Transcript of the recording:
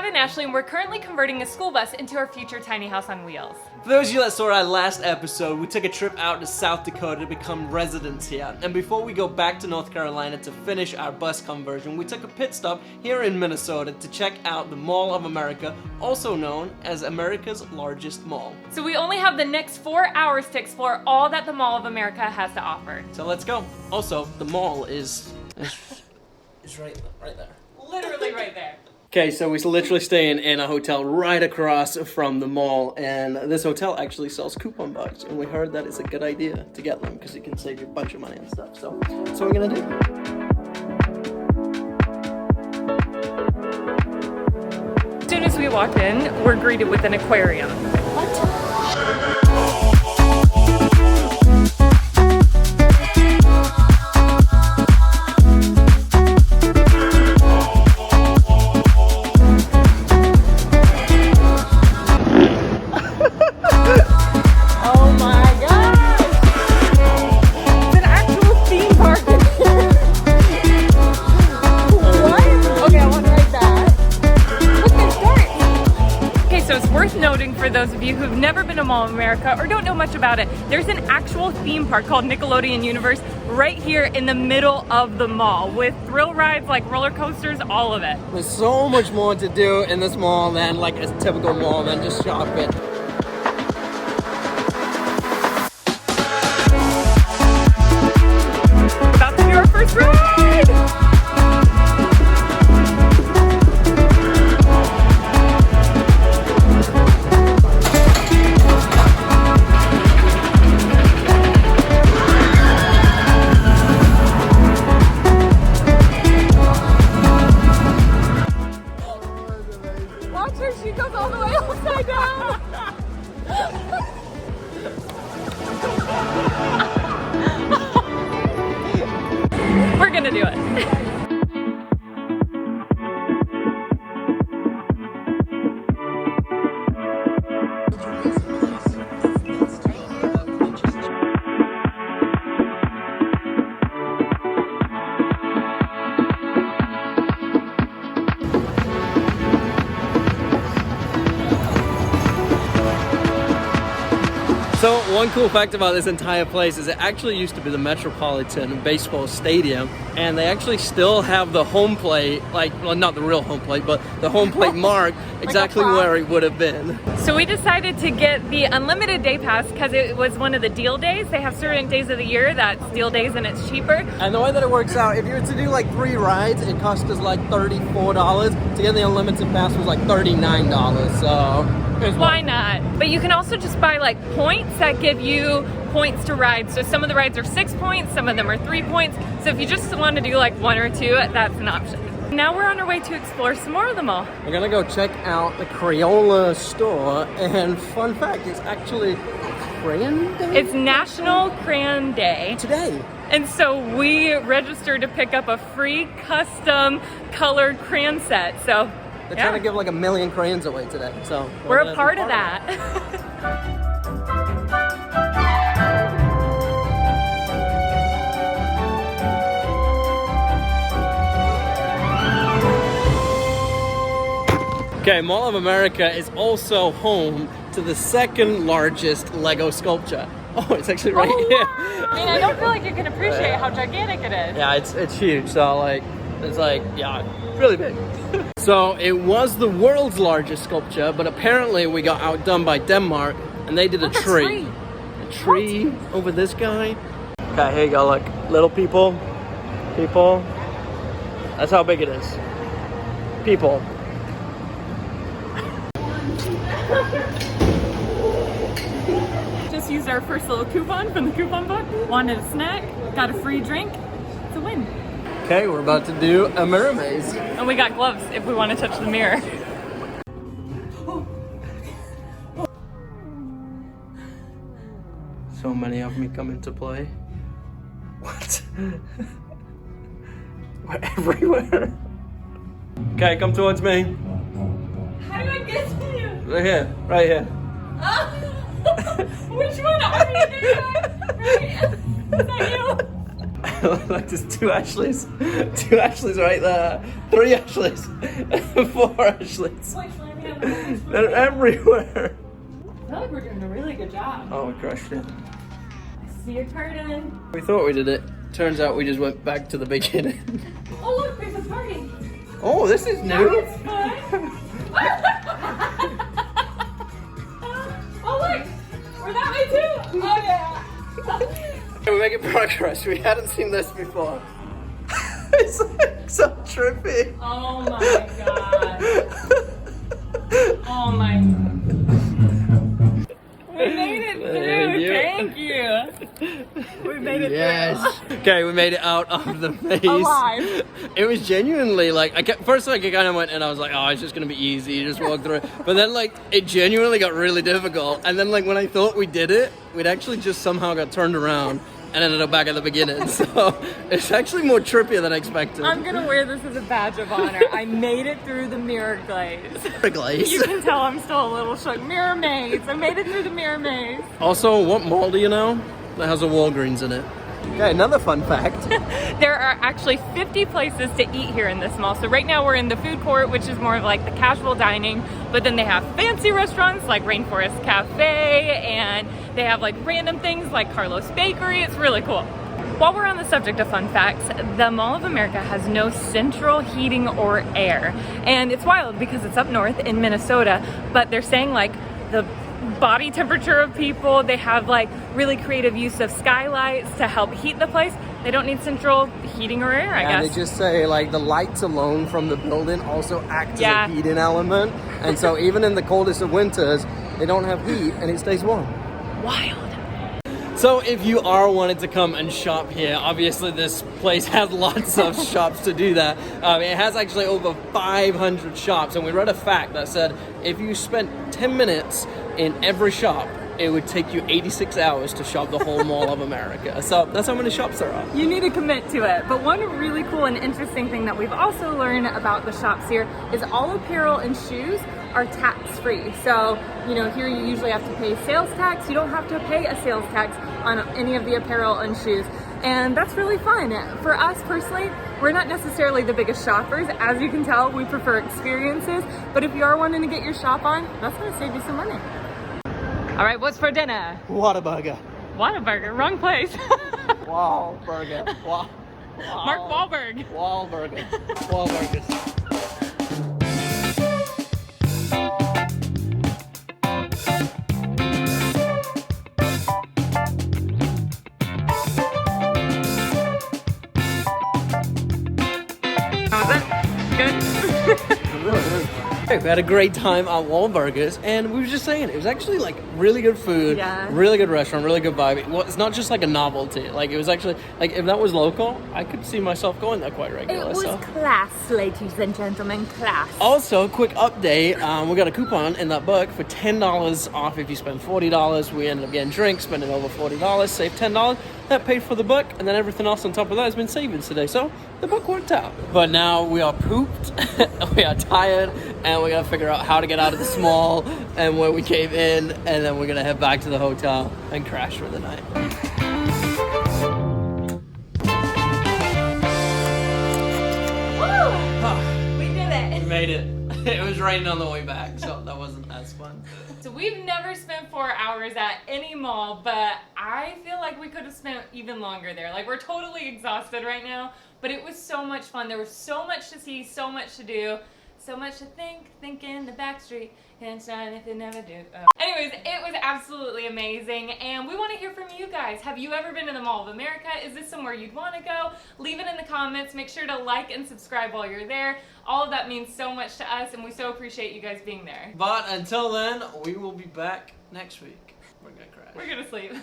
and Ashley, and we're currently converting a school bus into our future tiny house on wheels. For those of you that saw our last episode, we took a trip out to South Dakota to become residents here. And before we go back to North Carolina to finish our bus conversion, we took a pit stop here in Minnesota to check out the Mall of America, also known as America's largest mall. So we only have the next 4 hours to explore all that the Mall of America has to offer. So let's go. Also, the mall is right there. Literally right there. Okay, so we're literally staying in a hotel right across from the mall, and this hotel actually sells coupon bucks, and we heard that it's a good idea to get them because you can save you a bunch of money and stuff. So that's what we're gonna do. As soon as we walk in, we're greeted with an aquarium. For those of you who've never been to Mall of America or don't know much about it, there's an actual theme park called Nickelodeon Universe right here in the middle of the mall with thrill rides like roller coasters, all of it. There's so much more to do in this mall than like a typical mall than just shopping. About to do our first ride! She goes all the way upside down. We're gonna do it. So one cool fact about this entire place is it actually used to be the Metropolitan Baseball Stadium, and they actually still have the home plate, like, well, not the real home plate, but the home plate mark exactly where it would have been. So we decided to get the unlimited day pass because it was one of the deal days. They have certain days of the year that's deal days and it's cheaper. And the way that it works out, if you were to do like 3 rides, it cost us like $34. To get the unlimited pass was like $39, so... Why not? But you can also just buy like points that give you points to ride. So some of the rides are 6 points, some of them are 3 points. So if you just want to do like 1 or 2, that's an option. Now we're on our way to explore some more of the mall. We're gonna go check out the Crayola store, and fun fact, it's actually Crayon Day? It's National Crayon Day. Today. And so we registered to pick up a free custom colored crayon set. So they're trying to give like 1 million crayons away today, so we're a part of that. Okay, Mall of America is also home to the second largest Lego sculpture. Oh, it's actually right here. Wow. I mean, I don't feel like you can appreciate how gigantic it is. Yeah, it's huge. So like, it's like, yeah, really big. So it was the world's largest sculpture, but apparently we got outdone by Denmark, and they did a tree. A tree over this guy. Okay, here you go, look. Little people. People. That's how big it is. People. Just used our first little coupon from the coupon book. Wanted a snack, got a free drink. It's a win. Okay, we're about to do a mirror maze. And we got gloves if we want to touch the mirror. So many of me come into play. What? We're everywhere. Okay, come towards me. How do I get to you? Right here, right here. Which one are you doing? Right? Is that you? Like there's 2 Ashleys. 2 Ashleys right there. 3 Ashleys. 4 Ashleys. They're everywhere. I feel like we're doing a really good job. Oh, we crushed it. I see a curtain. We thought we did it. Turns out we just went back to the beginning. Oh look, there's a party. Oh, this is new. That's fun. Oh look, we're that way too. Oh yeah. We're making progress. We hadn't seen this before. It's like so trippy. Oh my god. Oh my god. We made it through. Thank you. We made it through. Okay, we made it out of the maze. Alive. It was genuinely like first like I kind of went and I was like, oh, it's just gonna be easy. You just walk through it. But then like it genuinely got really difficult. And then like when I thought we did it, we'd actually just somehow got turned around and ended up back at the beginning. So it's actually more trippier than I expected. I'm gonna wear this as a badge of honor. I made it through the mirror glaze. Mirror glaze. You can tell I'm still a little shook. Mirror maze. I made it through the mirror maze. Also, what mall do you know that has a Walgreens in it? Okay, another fun fact. There are actually 50 places to eat here in this mall. So right now we're in the food court, which is more of like the casual dining, but then they have fancy restaurants like Rainforest Cafe, and they have like random things like Carlos Bakery. It's really cool. While we're on the subject of fun facts, the Mall of America has no central heating or air. And it's wild because it's up north in Minnesota, but they're saying like the body temperature of people, they have like really creative use of skylights to help heat the place. They don't need central heating or air, I guess. And they just say like the lights alone from the building also act as a heating element. And so even in the coldest of winters, they don't have heat and it stays warm. Wild. So if you are wanting to come and shop here, obviously this place has lots of shops to do that. It has actually over 500 shops, and we read a fact that said if you spent 10 minutes in every shop, it would take you 86 hours to shop the whole Mall of America. So that's how many shops there are. You need to commit to it. But one really cool and interesting thing that we've also learned about the shops here is all apparel and shoes are tax-free. So, you know, here you usually have to pay sales tax. You don't have to pay a sales tax on any of the apparel and shoes. And that's really fun. For us personally, we're not necessarily the biggest shoppers. As you can tell, we prefer experiences. But if you are wanting to get your shop on, that's gonna save you some money. All right, what's for dinner? Whataburger. Whataburger, wrong place. Wahlburger. Mark Wahlberg. Wahlburger. Wahlburgers. Hey, we had a great time at Wahlburgers, and we were just saying, it was actually like really good food, really good restaurant, really good vibe. It's not just like a novelty. Like it was actually, like if that was local, I could see myself going there quite regularly. It was class, ladies and gentlemen, class. Also, quick update, we got a coupon in that book for $10 off if you spend $40. We ended up getting drinks, spending over $40, saved $10. That paid for the book, and then everything else on top of that has been savings today. So the book worked out. But now we are pooped, we are tired, and we gotta figure out how to get out of this mall and where we came in, and then we're gonna head back to the hotel and crash for the night. Woo! We did it. We made it. It was raining on the way back, so that wasn't as fun. So we've never spent 4 hours at any mall, but I feel like we could have spent even longer there. Like we're totally exhausted right now, but it was so much fun. There was so much to see, so much to do. So much to think in the back street, can't shine if it never do. Oh. Anyways, it was absolutely amazing, and we want to hear from you guys. Have you ever been to the Mall of America? Is this somewhere you'd want to go? Leave it in the comments. Make sure to like and subscribe while you're there. All of that means so much to us, and we so appreciate you guys being there. But until then, we will be back next week. We're gonna crash. We're gonna sleep.